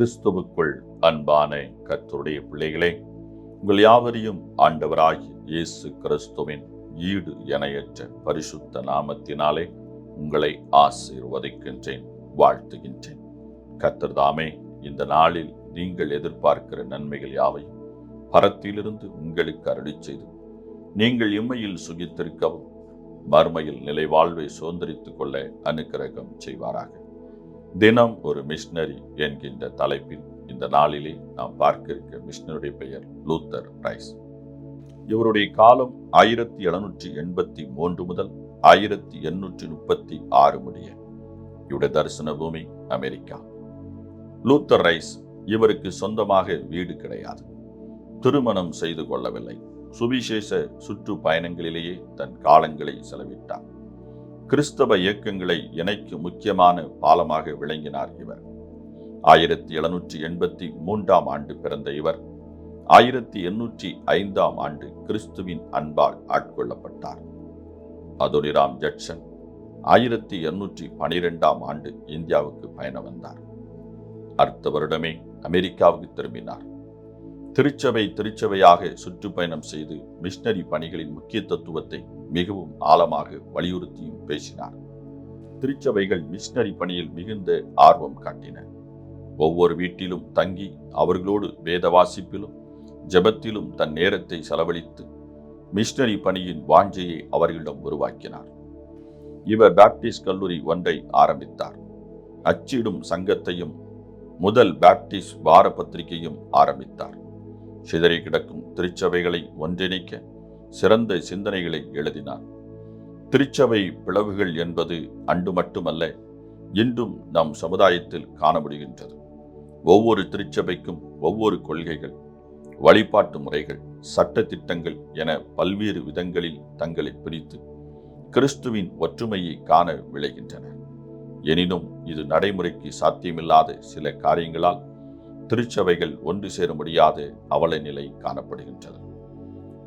கிறிஸ்துவுக்குள் அன்பான கர்த்தருடைய பிள்ளைகளே, உங்கள் யாவரையும் ஆண்டவராகிய இயேசு கிறிஸ்துவின் ஈடு இணையற்ற பரிசுத்த நாமத்தினாலே உங்களை ஆசீர்வதிக்கின்றேன், வாழ்த்துகின்றேன். கர்த்தர் தாமே இந்த நாளில் நீங்கள் எதிர்பார்க்கிற நன்மைகள் யாவையும் பரத்திலிருந்து உங்களுக்கு அருளிச் செய்து நீங்கள் இம்மையில் சுகித்திருக்கவும் மறுமையில் நிலை வாழ்வை சுதந்திரித்துக் கொள்ள அனுக்கிரகம் செய்வாராக. தினம் ஒரு மிஷனரி என்கின்ற தலைப்பில் இந்த நாளிலே நாம் பார்க்க இருக்க மிஷனருடைய பெயர் லூத்தர் ரைஸ். இவருடைய காலம் 1783 முதல் 1836 முடிய. இவருடைய தரிசன பூமி அமெரிக்கா. லூத்தர் ரைஸ் இவருக்கு சொந்தமாக வீடு கிடையாது, திருமணம் செய்து கொள்ளவில்லை. சுவிசேஷ சுற்றுப்பயணங்களிலேயே தன் காலங்களை செலவிட்டார். கிறிஸ்தவ இயக்கங்களை இணைக்கும் முக்கியமான பாலமாக விளங்கினார் இவர். 1783 ஆண்டு பிறந்த இவர் 1805 ஆண்டு கிறிஸ்துவின் அன்பால் ஆட்கொள்ளப்பட்டார். அதோனிராம் ஜட்சன் 1812 ஆண்டு இந்தியாவுக்கு பயணம் வந்தார். அடுத்த வருடமே அமெரிக்காவுக்கு திரும்பினார். திருச்சபையாக சுற்றுப்பயணம் செய்து மிஷனரி பணிகளின் முக்கிய தத்துவத்தை மிகவும் ஆழமாக வலியுறுத்தியும் பேசினார். திருச்சபைகள் மிஷனரி பணியில் மிகுந்த ஆர்வம் காட்டின. ஒவ்வொரு வீட்டிலும் தங்கி அவர்களோடு வேத வாசிப்பிலும் ஜெபத்திலும் தன் நேரத்தை செலவழித்து மிஷனரி பணியின் வாஞ்சையை அவர்களிடம் உருவாக்கினார். இவர் பாப்டிஸ்ட் கல்லூரி ஒன்றை ஆரம்பித்தார். அச்சிடும் சங்கத்தையும் முதல் பாப்டிஸ்ட் வார பத்திரிகையும் ஆரம்பித்தார். சிதறி கிடக்கும் திருச்சபைகளை ஒன்றிணைக்க சிறந்த சிந்தனைகளை எழுதினார். திருச்சபை பிளவுகள் என்பது அன்று மட்டுமல்ல, இன்றும் நம் சமுதாயத்தில் காண முடிகின்றது. ஒவ்வொரு திருச்சபைக்கும் ஒவ்வொரு கொள்கைகள், வழிபாட்டு முறைகள், சட்ட திட்டங்கள் என பல்வேறு விதங்களில் தங்களை பிரித்து கிறிஸ்துவின் ஒற்றுமையை காண விளைகின்றன. எனினும் இது நடைமுறைக்கு சாத்தியமில்லாத சில காரியங்களால் திருச்சபைகள் ஒன்று சேர முடியாத அவல நிலை காணப்படுகின்றது.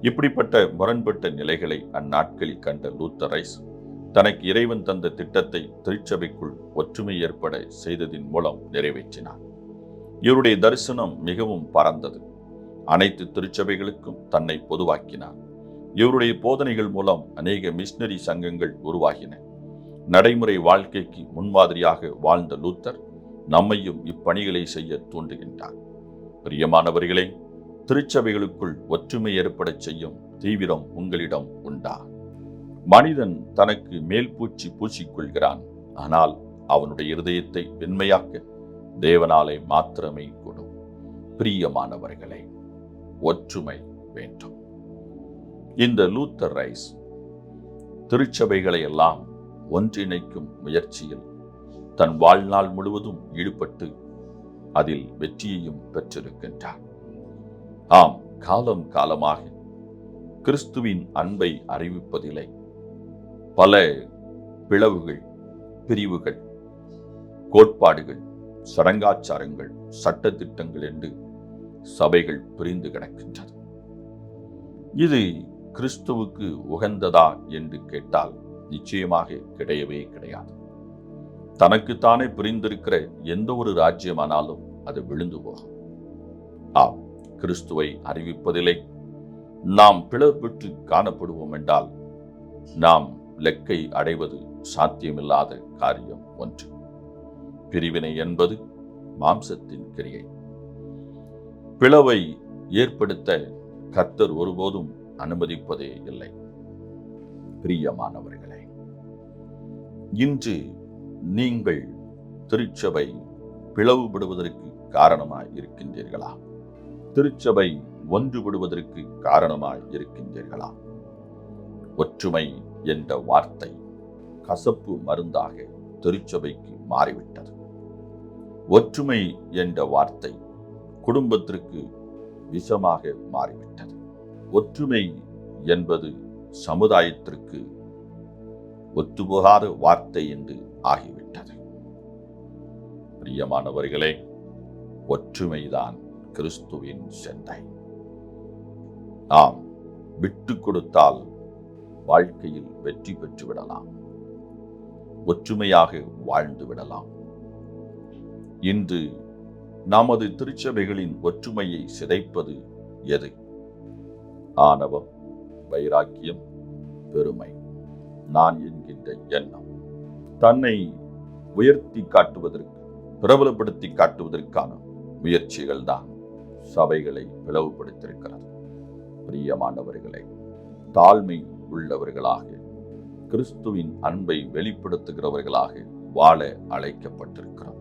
இப்படிப்பட்ட முரண்பட்ட நிலைகளை அந்நாட்களில் கண்ட லூத்தர் ரைஸ் தனக்கு இறைவன் தந்த திட்டத்தை திருச்சபைக்குள் ஒற்றுமை ஏற்பட செய்ததின் மூலம் நிறைவேற்றினார். இவருடைய தரிசனம் மிகவும் பரந்தது. அனைத்து திருச்சபைகளுக்கும் தன்னை பொதுவாக்கினார். இவருடைய போதனைகள் மூலம் அநேக மிஷனரி சங்கங்கள் உருவாகின. நடைமுறை வாழ்க்கைக்கு முன்மாதிரியாக வாழ்ந்த லூத்தர் நம்மையும் இப்பணிகளை செய்ய தூண்டுகின்றார். பிரியமானவர்களே, திருச்சபைகளுக்குள் ஒற்றுமை ஏற்பட செய்யும் தீவிரம் உங்களிடம் உண்டா? மனிதன் தனக்கு மேல் பூச்சி பூசிக்கொள்கிறான், ஆனால் அவனுடைய இருதயத்தை வெண்மையாக்க தேவனாலே மாத்திரமே கூடும். பிரியமானவர்களே, ஒற்றுமை வேண்டும். இந்த லூத்தர் ரைஸ் திருச்சபைகளை எல்லாம் ஒன்றிணைக்கும் முயற்சியில் தன் வாழ்நாள் முழுவதும் ஈடுபட்டு அதில் வெற்றியையும் பெற்றிருக்கின்றார். ஆம், காலம் காலமாக கிறிஸ்துவின் அன்பை அறிவிப்பதிலே பல பிளவுகள், பிரிவுகள், கோட்பாடுகள், சடங்காச்சாரங்கள், சட்ட திட்டங்கள் என்று சபைகள் பிரிந்து கிடக்கின்றது. இது கிறிஸ்துவுக்கு உகந்ததா என்று கேட்டால் நிச்சயமாக கிடையவே கிடையாது. தனக்குத்தானே பிரிந்திருக்கிற எந்த ஒரு ராஜ்யமானாலும் அது விழுந்து போகும். ஆம், கிறிஸ்துவை அறிவிப்பதிலே நாம் பிளவுபட்டு காணப்படுவோம் என்றால் நாம் லெக்கை அடைவது சாத்தியமில்லாத காரியம் ஒன்று. பிரிவினை என்பது மாம்சத்தின் கிரியை. பிளவை ஏற்படுத்த கர்த்தர் ஒருபோதும் அனுமதிப்பதே இல்லை. பிரியமானவர்களே, இன்று நீங்கள் திருச்சபை பிளவுபடுவதற்கு காரணமாய் இருக்கின்றீர்களா? திருச்சபை ஒன்றுபடுவதற்கு காரணமாய் இருக்கின்றீர்களா? ஒற்றுமை என்ற வார்த்தை கசப்பு மருந்தாக திருச்சபைக்கு மாறிவிட்டது. ஒற்றுமை என்ற வார்த்தை குடும்பத்திற்கு விஷமாக மாறிவிட்டது. ஒற்றுமை என்பது சமுதாயத்திற்கு ஒத்துப்போகாத வார்த்தை என்று ஆகிவிட்டது. பிரியமானவர்களே, ஒற்றுமைதான் கிறிஸ்துவின் செந்தை. ஆம், விட்டு கொடுத்தால் வாழ்க்கையில் வெற்றி பெற்று விடலாம், ஒற்றுமையாக வாழ்ந்து விடலாம். இன்று நமது திருச்சபைகளின் ஒற்றுமையை சிதைப்பது எது? ஆணவம், வைராக்கியம், பெருமை, நான் என்கின்ற எண்ணம். தன்னை உயர்த்தி காட்டுவதற்கு, பிரபலப்படுத்தி காட்டுவதற்கான முயற்சிகள் தான் சபைகளை பிளவுபடுத்தியிருக்கிறது. பிரியமானவர்களை, தாழ்மை உள்ளவர்களாக, கிறிஸ்துவின் அன்பை வெளிப்படுத்துகிறவர்களாக வாழ அழைக்கப்பட்டிருக்கிறோம்.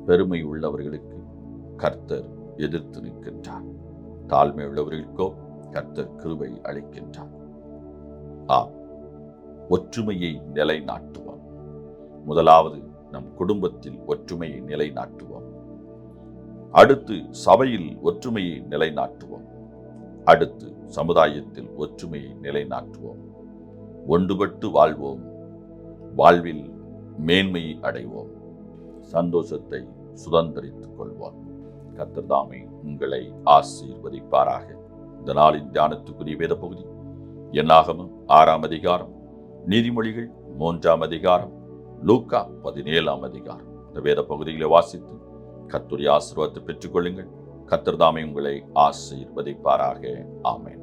பெருமை உள்ளவர்களுக்கு கர்த்தர் எதிர்த்து நிற்கின்றார். தாழ்மை உள்ளவர்களுக்கோ கர்த்தர் கிருபை அளிக்கின்றார். ஒற்றுமையை நிலைநாட்டுவோம். முதலாவது நம் குடும்பத்தில் ஒற்றுமையை நிலைநாட்டுவோம். அடுத்து சபையில் ஒற்றுமையை நிலைநாட்டுவோம். அடுத்து சமுதாயத்தில் ஒற்றுமையை நிலைநாட்டுவோம். ஒன்றுபட்டு வாழ்வோம். வாழ்வில் மேன்மையை அடைவோம். சந்தோஷத்தை சுதந்திரித்துக் கொள்வோம். கர்த்தர் தாமே உங்களை ஆசீர்வதிப்பாராக. இந்த நாளின் தியானத்துக்குரிய வேத பகுதி என்னாகமம் 6ஆம் அதிகாரம், நீதிமொழிகள் 3ஆம் அதிகாரம், லூக்கா 17ஆம் அதிகாரம். இந்த வேத பகுதிகளை வாசித்து கர்த்தருடைய ஆசீர்வாதத்தை பெற்றுக் கொள்ளுங்கள். கர்த்தர் தாமே உங்களை ஆசீர்வதிப்பாராக. ஆமென்.